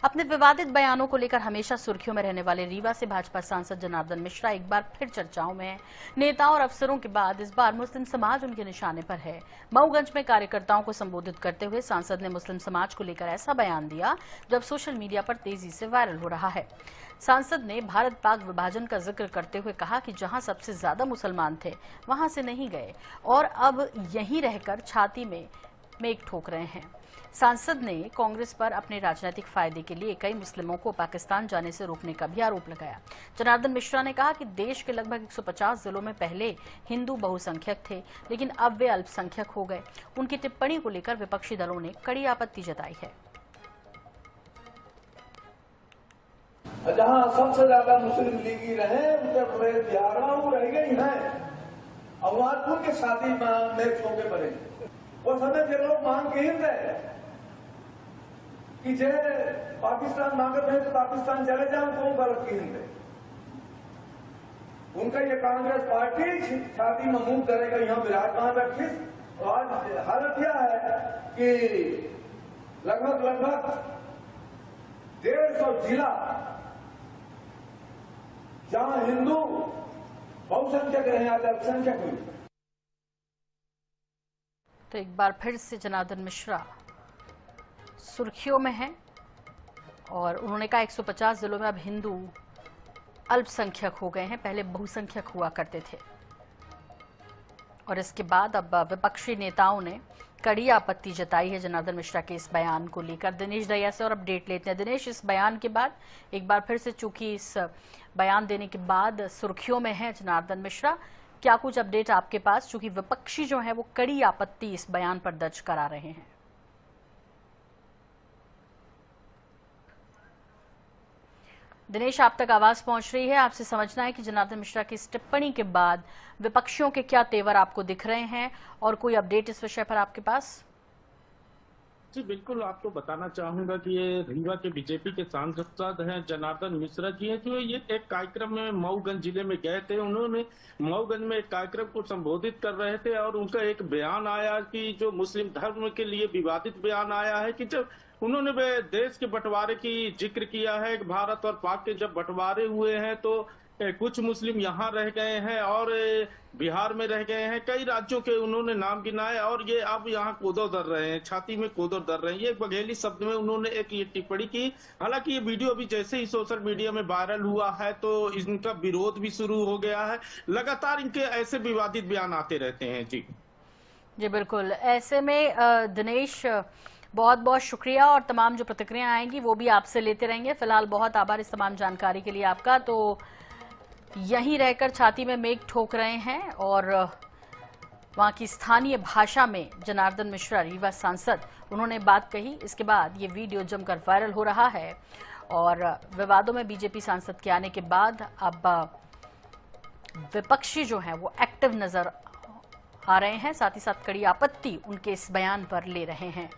अपने विवादित बयानों को लेकर हमेशा सुर्खियों में रहने वाले रीवा से भाजपा सांसद जनार्दन मिश्रा एक बार फिर चर्चाओं में हैं। नेताओं और अफसरों के बाद इस बार मुस्लिम समाज उनके निशाने पर है। मऊगंज में कार्यकर्ताओं को संबोधित करते हुए सांसद ने मुस्लिम समाज को लेकर ऐसा बयान दिया जब सोशल मीडिया पर तेजी से वायरल हो रहा है। सांसद ने भारत पाक विभाजन का जिक्र करते हुए कहा कि जहां सबसे ज्यादा मुसलमान थे वहां से नहीं गए और अब यहीं रहकर छाती में मेघ ठोक रहे हैं। सांसद ने कांग्रेस पर अपने राजनीतिक फायदे के लिए कई मुस्लिमों को पाकिस्तान जाने से रोकने का भी आरोप लगाया। जनार्दन मिश्रा ने कहा कि देश के लगभग 150 जिलों में पहले हिंदू बहुसंख्यक थे, लेकिन अब वे अल्पसंख्यक हो गए। उनकी टिप्पणी को लेकर विपक्षी दलों ने कड़ी आपत्ति जताई है। जहां सबसे ज्यादा मुस्लिम लीगी रहे उत्तर प्रदेश बिहार में रह गई है। अवधपुर के शादी में छोके पड़े वो समय के लोग मांग के ही गए कि जे पाकिस्तान मांगत है तो पाकिस्तान चले जाए, कौन गलत की हिंदे। उनका ये कांग्रेस पार्टी छाती में मुंह करेगा यहाँ विराजमान रखी। और आज हालत यह है कि लगभग 150 जिला जहां हिंदू बहुसंख्यक रहे आज अल्पसंख्यक हुई। तो एक बार फिर से जनार्दन मिश्रा सुर्खियों में हैं और उन्होंने कहा 150 जिलों में अब हिंदू अल्पसंख्यक हो गए हैं, पहले बहुसंख्यक हुआ करते थे। और इसके बाद अब विपक्षी नेताओं ने कड़ी आपत्ति जताई है जनार्दन मिश्रा के इस बयान को लेकर। दिनेश दहिया से और अपडेट लेते हैं। दिनेश, इस बयान के बाद एक बार फिर से चूंकि इस बयान देने के बाद सुर्खियों में है जनार्दन मिश्रा, क्या कुछ अपडेट आपके पास, चूंकि विपक्षी जो है वो कड़ी आपत्ति इस बयान पर दर्ज करा रहे हैं? दिनेश, आप तक आवाज पहुंच रही है। आपसे समझना है कि जनार्दन मिश्रा की इस टिप्पणी के बाद विपक्षियों के क्या तेवर आपको दिख रहे हैं और कोई अपडेट इस विषय पर आपके पास? जी बिल्कुल, आपको बताना चाहूंगा कि ये रीवा के बीजेपी के सांसद हैं जनार्दन मिश्रा जी हैं, जो ये एक कार्यक्रम में मऊगंज जिले में गए थे। उन्होंने मऊगंज में एक कार्यक्रम को संबोधित कर रहे थे और उनका एक बयान आया कि जो मुस्लिम धर्म के लिए विवादित बयान आया है कि जब उन्होंने देश के बंटवारे की जिक्र किया है, भारत और पाक के जब बंटवारे हुए हैं तो कुछ मुस्लिम यहाँ रह गए हैं और बिहार में रह गए हैं, कई राज्यों के उन्होंने नाम गिनाए और ये अब यहाँ कोदो दर रहे हैं, छाती में कोदो दर रहे हैं। ये बघेली शब्द में उन्होंने एक ये टिप्पणी की। हालांकि ये वीडियो अभी जैसे ही सोशल मीडिया में वायरल हुआ है तो इनका विरोध भी शुरू हो गया है। लगातार इनके ऐसे विवादित बयान आते रहते हैं। जी बिल्कुल, ऐसे में दिनेश बहुत बहुत शुक्रिया और तमाम जो प्रतिक्रिया आएंगी वो भी आपसे लेते रहेंगे। फिलहाल बहुत आभार इस तमाम जानकारी के लिए आपका। तो यहीं रहकर छाती में मेघ ठोक रहे हैं और वहां की स्थानीय भाषा में जनार्दन मिश्रा रीवा सांसद उन्होंने बात कही। इसके बाद ये वीडियो जमकर वायरल हो रहा है और विवादों में बीजेपी सांसद के आने के बाद अब विपक्षी जो है वो एक्टिव नजर आ रहे हैं, साथ ही साथ कड़ी आपत्ति उनके इस बयान पर ले रहे हैं।